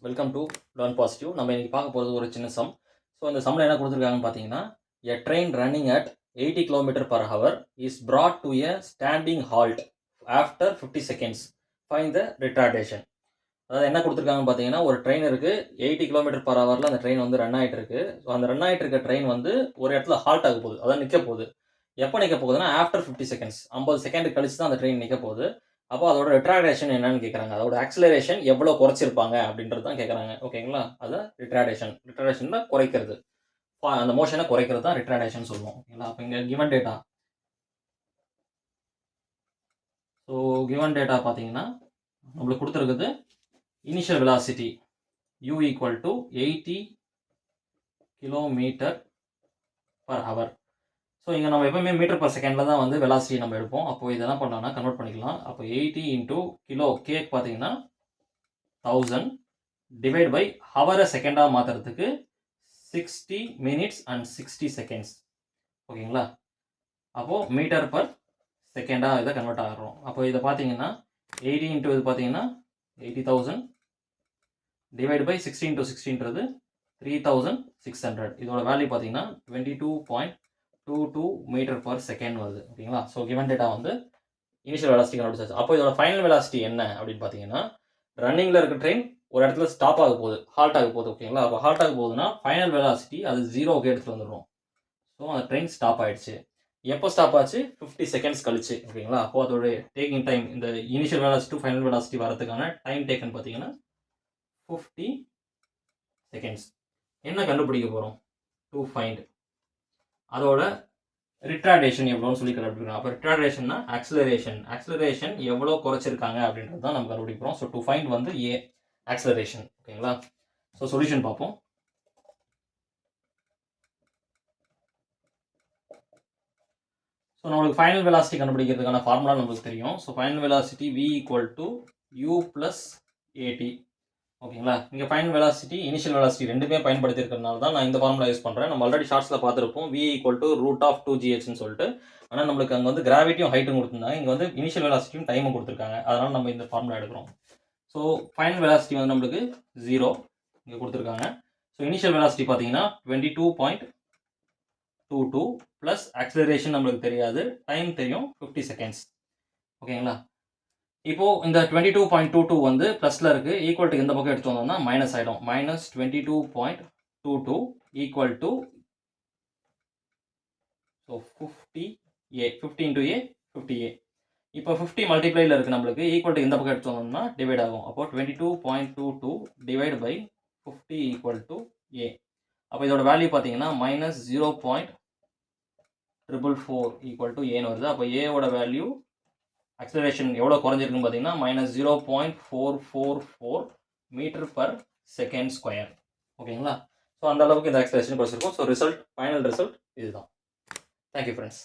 Welcome to learn positive. நம்ம இன்னைக்கு பார்க்க போகிறது ஒரு சின்ன சம். ஸோ இந்த சம்மில் என்ன கொடுத்துருக்காங்கன்னு பார்த்தீங்கன்னா, எ train running at 80 km/h is brought to a standing halt after 50 seconds. Find the retardation. அதாவது என்ன கொடுத்துருக்காங்கன்னு பார்த்தீங்கன்னா, ஒரு ட்ரெயின் இருக்குது, 80 km/h அந்த ட்ரெயின் வந்து ரன் ஆகிட்டு இருக்கு. ஸோ அந்த ரன் ஆகிட்டு இருக்க ட்ரெயின் வந்து ஒரு இடத்துல ஹால்ட் ஆக போகுது, அதாவது நிற்க போகுது. எப்போ நிற்க போகுதுன்னா ஆஃப்டர் 50 செகண்ட்ஸ், 50 செகண்ட் கழிச்சு தான் அந்த ட்ரெயின் நிற்க போகுது. அப்போ அதோட ரிட்ரார்டேஷன் என்னன்னு கேட்குறாங்க, அதோட ஆக்சிலரேஷன் எவ்வளோ குறைச்சிருப்பாங்க அப்படின்றது தான் கேட்குறாங்க. ஓகேங்களா, அதுதான் ரிட்ரார்டேஷன் தான் குறைக்கிறது, அந்த மோஷனை குறைக்கிறது தான் ரிட்ரார்டேஷன் சொல்லுவோம். ஓகேங்களா, அப்போ இங்கே given data. So given data பார்த்தீங்கன்னா நம்மளுக்கு கொடுத்துருக்குது initial velocity u equal to 80 km/h. So இங்கே நம்ம எப்பவுமே மீட்டர் பர் செகண்டில் தான் வந்து வெலாசிட்டி நம்ம எடுப்போம். அப்போ இதெல்லாம் பண்ணலாம்னா கன்வெர்ட் பண்ணிக்கலாம். அப்போ 80 இன்டூ கிலோ, கேக் பார்த்தீங்கன்னா 1000 டிவைட் பை ஹவரை செகண்டாக மாற்றுறதுக்கு 60 minutes and 60 seconds. ஓகேங்களா, அப்போது மீட்டர் பர் செகண்டாக இதை கன்வெர்ட் ஆகிறோம். அப்போ இதை பார்த்தீங்கன்னா 80 இன்டூ இது பார்த்தீங்கன்னா 80,000 டிவைட் பை 60 இன்டூ 60ன்றது 3600. இதோட வேல்யூ பார்த்தீங்கன்னா 22.22 மீட்டர் பர் செகண்ட் வருது. ஓகேங்களா, ஸோ கிவன் டேட்டா வந்து இனிஷியல் வெலாசிட்டி கண்டுபிடிச்சாச்சு. அப்போ இதோட ஃபைனல் வெலாசிட்டி என்ன அப்படின்னு பார்த்தீங்கன்னா, ரன்னிங்கில் இருக்க ட்ரெயின் ஒரு இடத்துல ஸ்டாப் ஆக போகுது, ஹால்ட் ஆக போகுது. ஓகேங்களா, அப்போ ஹால்ட் ஆக போகுதுன்னா ஃபைனல் வெலாசிட்டி அது 0க்கு எடுத்துகிட்டு வந்துடும். ஸோ அந்த ட்ரெயின் ஸ்டாப் ஆகிடுச்சு. எப்போ ஸ்டாப் ஆச்சு? 50 செகண்ட்ஸ் கழிச்சு. ஓகேங்களா, அப்போ அதோட டேக்கிங் டைம், இந்த initial velocity to final velocity வரதுக்கான டைம் டேக்கன் பார்த்தீங்கன்னா 50 செகண்ட்ஸ். என்ன கண்டுபிடிக்க போகிறோம்? டு ஃபைண்ட் அதோட ரிட்ரார்டேஷன் எவ்வளோன்னு சொல்லி கண்டுபிடிக்கிறோம். அப்போ ரிட்ரார்டேஷன்னா ஆக்சிலரேஷன் எவ்வளோ குறைச்சிருக்காங்க அப்படின்றது தான் நம்ம கண்டுபிடிக்கிறோம். ஸோ டு ஃபைண்ட் வந்து ஏ ஆக்சிலரேஷன். ஓகேங்களா, ஸோ சொல்யூஷன் பார்ப்போம். ஸோ நம்மளுக்கு ஃபைனல் வெலாசிட்டி கண்டுபிடிக்கிறதுக்கான ஃபார்முலா நம்மளுக்கு தெரியும். So final velocity v equal to u plus AT. ஓகேங்களா, இங்கே ஃபைனல் வெலாசிட்டி இனிஷியல் வெலாசிட்டி ரெண்டுமே பயன்படுத்தியிருக்கிறதுனால தான் நான் இந்த ஃபார்முலா யூஸ் பண்ணுறேன். நம்ம ஆல்ரெடி ஷார்ட்ஸில் பார்த்துருப்போம், v ஈக்குவல் டு √2gh சொல்லிட்டு. ஆனால் நம்மளுக்கு அங்கே வந்து கிராவிட்டியும் ஹைட்டும் கொடுத்துருந்தாங்க, இங்கே வந்து இனிஷியல் வெலாசிட்டியும் டைமும் கொடுத்துருக்காங்க. அதனால் நம்ம இந்த ஃபார்முலா எடுக்கிறோம். ஸோ ஃபைனல் வெலாசிட்டி வந்து நம்மளுக்கு 0 இங்கே கொடுத்துருக்காங்க. ஸோ இனிஷியல் வெலாசிட்டி பார்த்தீங்கன்னா 22.22 ப்ளஸ் ஆக்சிலரேஷன் நம்மளுக்கு தெரியாது, டைம் தெரியும் 50 செகண்ட்ஸ். ஓகேங்களா, இப்போது இந்த 22.22 வந்து ப்ளஸில் இருக்குது, ஈக்குவல் டு இந்த பக்கம் எடுத்து வந்தோம்னா மைனஸ் ஆகிடும். Minus 22.22 equal to so 50a, 50 into A 50a. இப்போ 50 மல்டிப்ளைல இருக்குது நம்மளுக்கு, ஈக்குவல் டு இந்த பக்கம் எடுத்து வந்தோம்னா டிவைட் ஆகும். அப்போ 22.22 டிவைட் பை 50 ஈக்குவல் டு ஏ. அப்போ இதோட வேல்யூ பார்த்தீங்கன்னா மைனஸ் 0.444 ஈக்குவல் டு ஏன்னு வருது. அப்போ ஏவோட வேல்யூ ஆக்சிலரேஷன் எவ்வளோ குறைஞ்சிருக்குன்னு பார்த்தீங்கன்னா minus 0.444 metre per second square. ஓகேங்களா, ஸோ அந்த அளவுக்கு இந்த ஆக்சிலரேஷன் குறைச்சிருக்கும். ஸோ ரிசல்ட், ஃபைனல் ரிசல்ட் இதுதான். Thank you friends.